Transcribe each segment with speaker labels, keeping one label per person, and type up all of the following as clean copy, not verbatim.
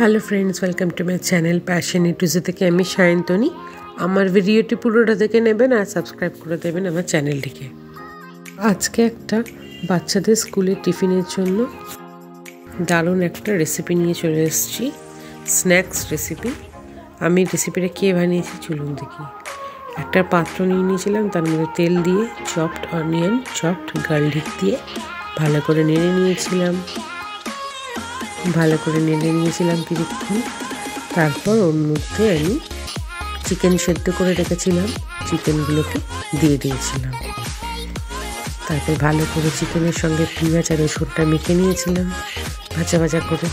Speaker 1: Hello friends, welcome to my channel passion A to Z থেকে আমি সায়ন্তনী। আমার ভিডিওটি পুরোটা দেখে নেবেন আর সাবস্ক্রাইব করে দেবেন আমার চ্যানেলটিকে। আজকে একটা বাচ্চাদের স্কুলের টিফিনের জন্য দারুণ একটা রেসিপি নিয়ে চলে এসেছি, স্ন্যাক্স রেসিপি। আমি রেসিপিটা কে বানিয়েছি চলুন দেখি। একটা পাত্র নিয়ে নিয়েছিলাম, তার মধ্যে তেল দিয়ে চপড অনিয়ন, চপড গার্লিক দিয়ে ভালো করে নেড়ে নিয়েছিলাম কিছুক্ষণ। তারপর ওর মধ্যে আমি চিকেন সেদ্ধ করে রেখেছিলাম, চিকেনগুলোকে দিয়ে দিয়েছিলাম। তারপর ভালো করে চিকেনের সঙ্গে পেঁয়াজ আর রসুনটা মেখে নিয়েছিলাম ভাজা ভাজা করে।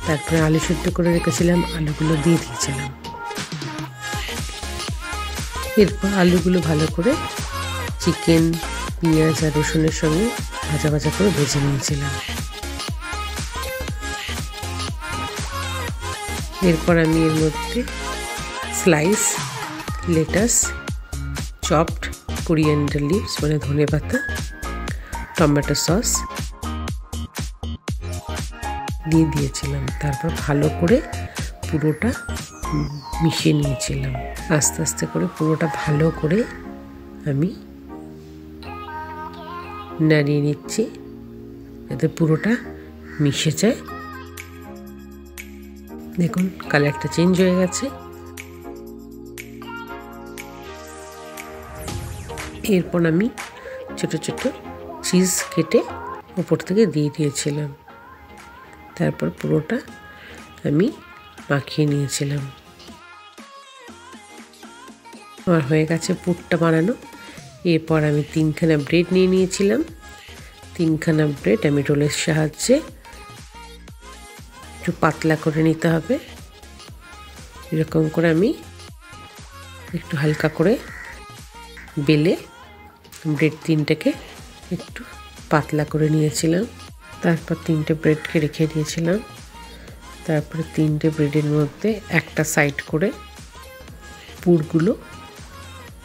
Speaker 1: তারপরে আলু সেদ্ধ করে রেখেছিলাম, আলুগুলো দিয়ে দিয়েছিলাম। এরপর আলুগুলো ভালো করে চিকেন, পেঁয়াজ আর রসুনের সঙ্গে ভাজা ভাজা করে ভেজে নিয়েছিলাম। এরপর আমি এর মধ্যে slice lettuce, chopped coriander leaves মানে ধনে পাতা, টমেটো সস দিয়ে দিয়েছিলাম। তারপর ভালো করে পুরোটা মিশিয়ে নিয়েছিলাম। আস্তে আস্তে করে পুরোটা ভালো করে আমি নাড়িয়ে নিচ্ছি যাতে পুরোটা মিশে যায়। দেখুন কালারটা চেঞ্জ হয়ে গেছে। এরপর আমি ছোট ছোট চিজ কেটে উপর থেকে দিয়ে দিয়েছিলাম। তারপর পুরোটা আমি মাখিয়ে নিয়েছিলাম। আমার হয়ে গেছে পুরটা বানানো। এরপর আমি 3খানা ব্রেড নিয়ে নিয়েছিলাম। 3খানা ব্রেড আমি রোলের সাহায্যে একটু পাতলা করে নিতে হবে। এরকম করে আমি একটু হালকা করে বেলে ব্রেড 3টাকে একটু পাতলা করে নিয়েছিলাম। তারপর 3টে ব্রেডকে রেখে দিয়েছিলাম। তারপরে 3টে ব্রেডের মধ্যে একটা সাইড করে পুরগুলো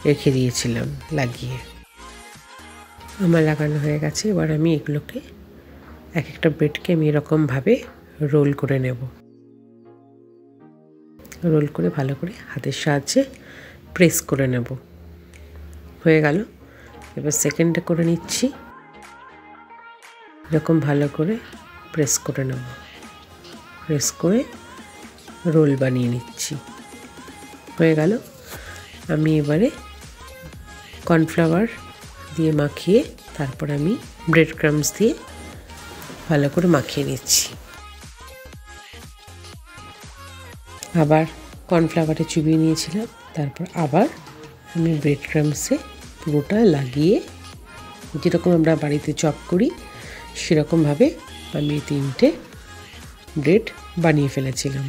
Speaker 1: রেখে দিয়েছিলাম লাগিয়ে। আমার লাগানো হয়ে গেছে। এবার আমি এগুলোকে এক একটা ব্রেডকে আমি এরকমভাবে রোল করে নেব। রোল করে ভালো করে হাতের সাহায্যে প্রেস করে নেব। হয়ে গেল। এবার সেকেন্ডটা করে নিচ্ছি। এরকম ভালো করে প্রেস করে নেব। প্রেস করে রোল বানিয়ে নিচ্ছি। হয়ে গেল। আমি এবারে কর্নফ্লাওয়ার দিয়ে মাখিয়ে তারপর আমি ব্রেড ক্রাম্বস দিয়ে ভালো করে মাখিয়ে নিচ্ছি। আবার কর্নফ্লাওয়ারে চুবিয়ে নিয়েছিলাম। তারপর আবার আমি ব্রেড ক্রাম্বসে পুরোটা লাগিয়ে, যেরকম আমরা বাড়িতে চপ করি সেরকমভাবে আমি 3টে ব্রেড বানিয়ে ফেলেছিলাম।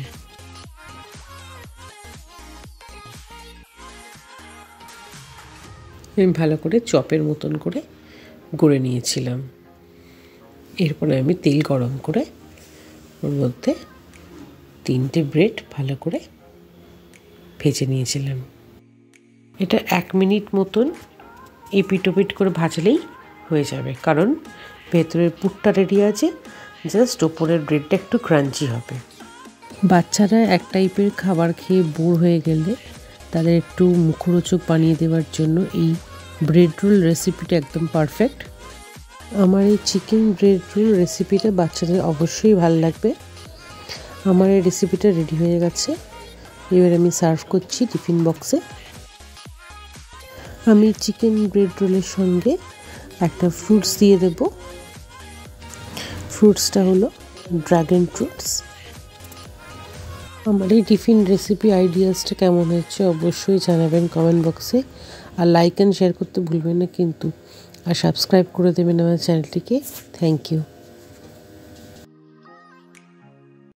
Speaker 1: আমি ভালো করে চপের মতন করে গড়ে নিয়েছিলাম। এরপরে আমি তেল গরম করে ওর মধ্যে 3টে ব্রেড ভালো করে ভেজে নিয়েছিলাম। এটা 1 মিনিট মতন এপিট ওপিট করে ভাজলেই হয়ে যাবে, কারণ ভেতরের পুরটা রেডি আছে, জাস্ট ওপরের ব্রেডটা একটু ক্রাঞ্চি হবে। বাচ্চারা এক টাইপের খাবার খেয়ে বোর হয়ে গেলে তাদের একটু মুখরোচক বানিয়ে দেওয়ার জন্য এই ব্রেড রোল রেসিপিটা একদম পারফেক্ট। আমার এই চিকেন ব্রেড রোল রেসিপিটা বাচ্চাদের অবশ্যই ভালো লাগবে। আমার এই রেসিপিটা রেডি হয়ে গেছে। এবার আমি সার্ভ করছি টিফিন বক্সে। আমি চিকেন ব্রেড রোলের সঙ্গে একটা ফ্রুটস দিয়ে দেব। ফ্রুটসটা হলো ড্রাগন ফ্রুটস। আমার এই টিফিন রেসিপি আইডিয়াসটা কেমন হচ্ছে অবশ্যই জানাবেন কমেন্ট বক্সে। আর লাইক অ্যান্ড শেয়ার করতে ভুলবেন না কিন্তু। আর সাবস্ক্রাইব করে দেবেন আমার চ্যানেলটিকে। Thank you.